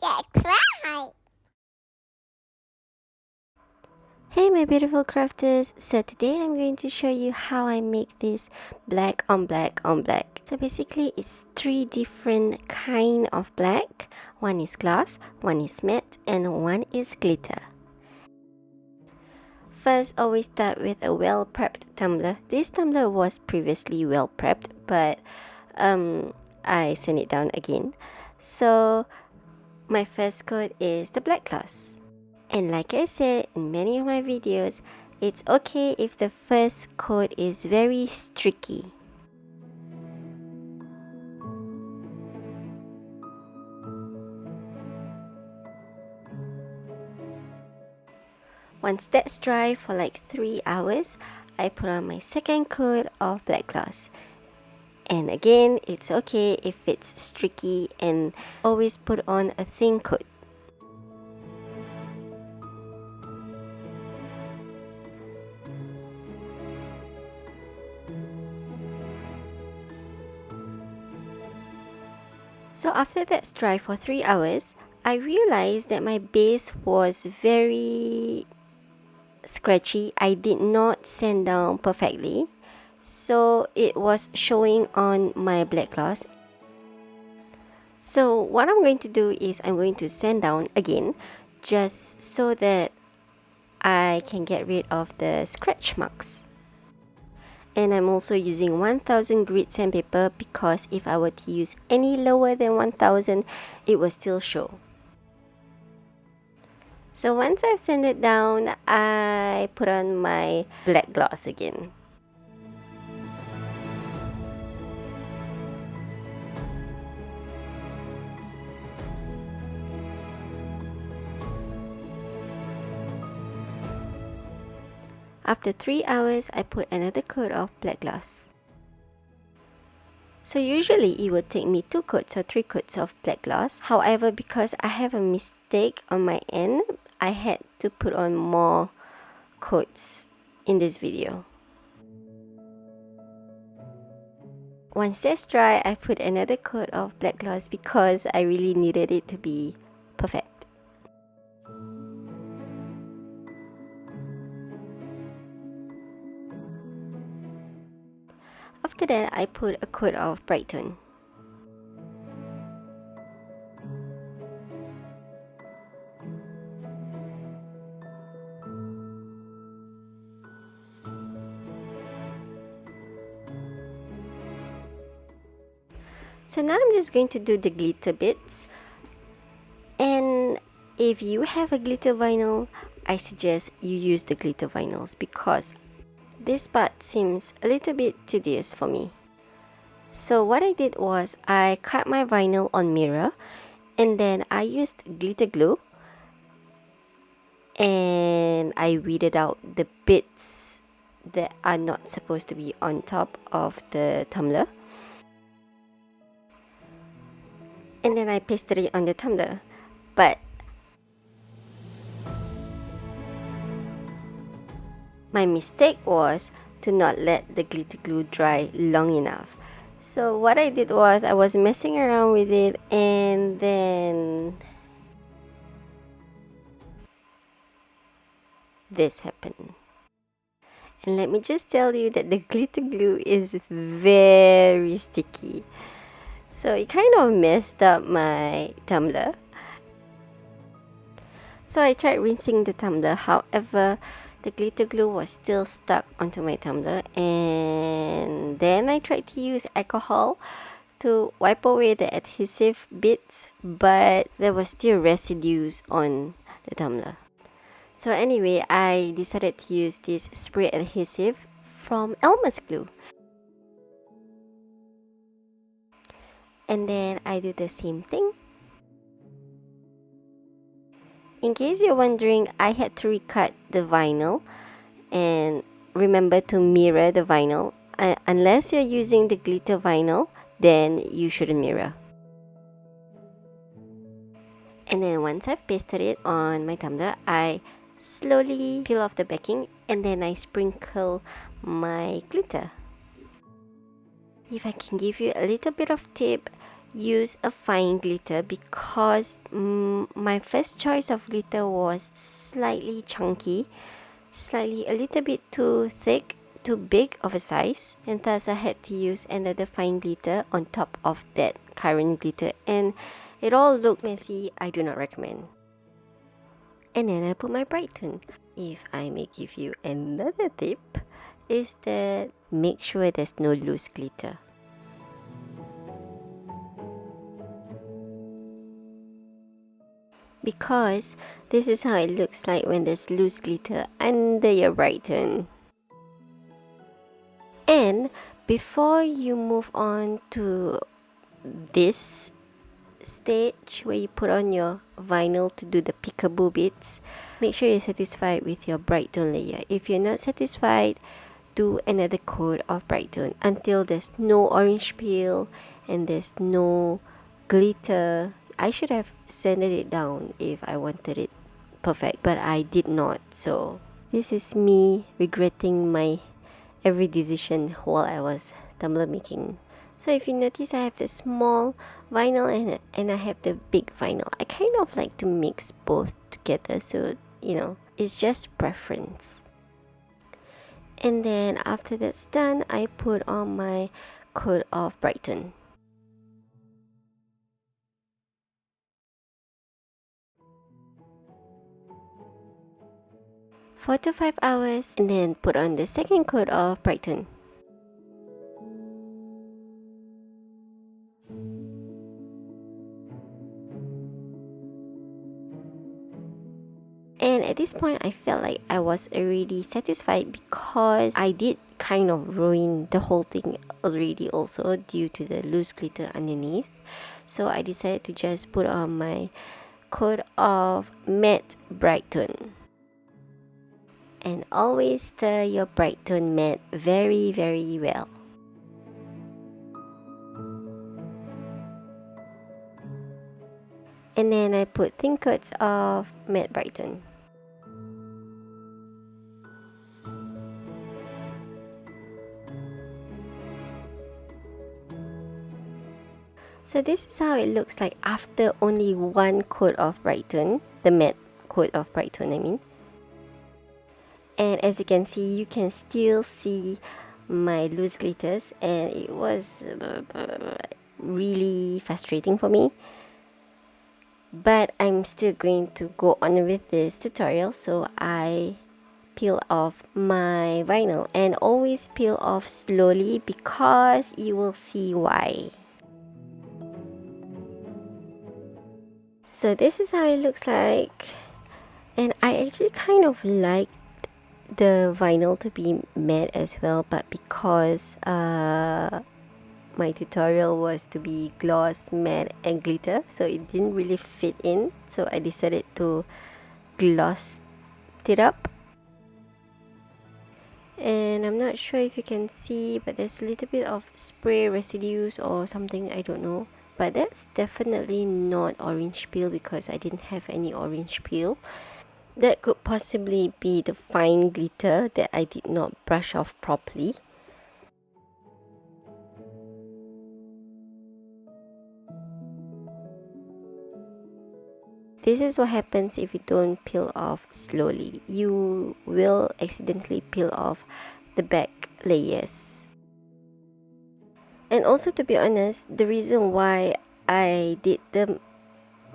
That's right! Hey my beautiful crafters, so today I'm going to show you how I make this black on black on black. So basically it's three different kind of black. One is gloss, one is matte, and one is glitter. First, always start with a well prepped tumbler. This tumbler was previously well prepped, but I sent it down again. So my first coat is the black gloss. And like I said in many of my videos, it's okay if the first coat is very streaky. Once that's dry for like 3 hours, I put on my second coat of black gloss. And again, it's okay if it's streaky, and always put on a thin coat. So after that's dry for 3 hours, I realized that my base was very scratchy. I did not sand down perfectly, so it was showing on my black gloss. So what I'm going to do is I'm going to sand down again, just so that I can get rid of the scratch marks. And I'm also using 1000 grit sandpaper because if I were to use any lower than 1000, it will still show. So once I've sanded down, I put on my black gloss again. After 3 hours, I put another coat of black gloss. So usually it would take me 2 coats or 3 coats of black gloss. However, because I have a mistake on my end, I had to put on more coats in this video. Once that's dry, I put another coat of black gloss because I really needed it to be perfect. After that, I put a coat of Brite. So now I'm just going to do the glitter bits. And if you have a glitter vinyl, I suggest you use the glitter vinyls because this part seems a little bit tedious for me. So what I did was I cut my vinyl on mirror, and then I used glitter glue and I weeded out the bits that are not supposed to be on top of the tumbler. And then I pasted it on the tumbler. But my mistake was to not let the glitter glue dry long enough. So what I did was I was messing around with it, and then this happened. And let me just tell you that the glitter glue is very sticky. So it kind of messed up my tumbler. So I tried rinsing the tumbler, however, the glitter glue was still stuck onto my tumbler, and then I tried to use alcohol to wipe away the adhesive bits, but there was still residues on the tumbler. So anyway, I decided to use this spray adhesive from Elmer's Glue. And then I do the same thing. In case you're wondering, I had to recut the vinyl, and remember to mirror the vinyl. Unless you're using the glitter vinyl, then you shouldn't mirror. And then once I've pasted it on my tumbler, I slowly peel off the backing, and then I sprinkle my glitter. If I can give you a little bit of tip, use a fine glitter because my first choice of glitter was slightly chunky, slightly a little bit too thick, too big of a size, and thus I had to use another fine glitter on top of that current glitter, and it all looked messy. I do not recommend. And then I put my Brite tone. If I may give you another tip, is that make sure there's no loose glitter. Because this is how it looks like when there's loose glitter under your Brite tone. And before you move on to this stage where you put on your vinyl to do the peekaboo bits, make sure you're satisfied with your Brite tone layer. If you're not satisfied, do another coat of Brite tone until there's no orange peel and there's no glitter. I should have sanded it down if I wanted it perfect, but I did not. So this is me regretting my every decision while I was tumbler making. So if you notice, I have the small vinyl and I have the big vinyl. I kind of like to mix both together, so you know, it's just preference. And then after that's done, I put on my coat of Brite tone. For 4 to 5 hours, and then put on the second coat of Brite tone. And at this point, I felt like I was already satisfied because I did kind of ruin the whole thing already also due to the loose glitter underneath. So I decided to just put on my coat of matte Brite tone. And always stir your Brite tone matte very, very well. And then I put thin coats of matte Brite tone. So this is how it looks like after only one coat of Brite tone, the matte coat of Brite tone I mean. And as you can see, you can still see my loose glitters, and it was really frustrating for me. But I'm still going to go on with this tutorial, so I peel off my vinyl, and always peel off slowly because you will see why. So this is how it looks like, and I actually kind of like the vinyl to be matte as well, but because my tutorial was to be gloss, matte and glitter, so it didn't really fit in, so I decided to gloss it up. And I'm not sure if you can see, but there's a little bit of spray residues or something, I don't know, but that's definitely not orange peel because I didn't have any orange peel. That could possibly be the fine glitter that I did not brush off properly. This is what happens if you don't peel off slowly. You will accidentally peel off the back layers. And also, to be honest, the reason why I did the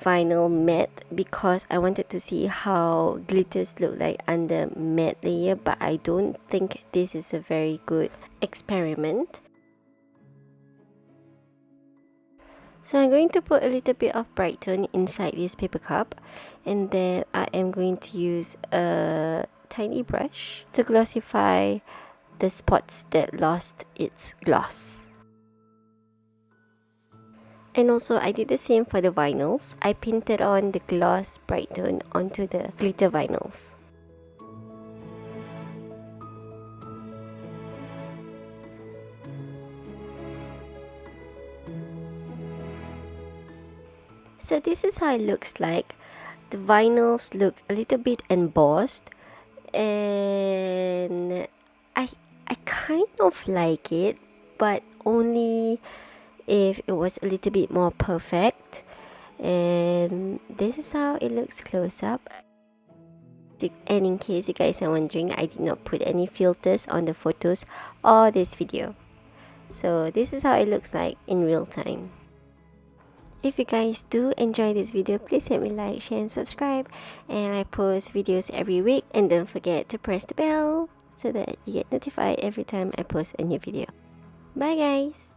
vinyl matte because I wanted to see how glitters look like under matte layer, but I don't think this is a very good experiment. So I'm going to put a little bit of Brite tone inside this paper cup, and then I am going to use a tiny brush to glossify the spots that lost its gloss. And also I did the same for the vinyls. I painted on the gloss Brite tone onto the glitter vinyls. So this is how it looks like. The vinyls look a little bit embossed, and I kind of like it, but only if it was a little bit more perfect. And this is how it looks close up. And in case you guys are wondering, I did not put any filters on the photos or this video. So this is how it looks like in real time. If you guys do enjoy this video, please help me like, share and subscribe. And I post videos every week, and don't forget to press the bell so that you get notified every time I post a new video. Bye guys!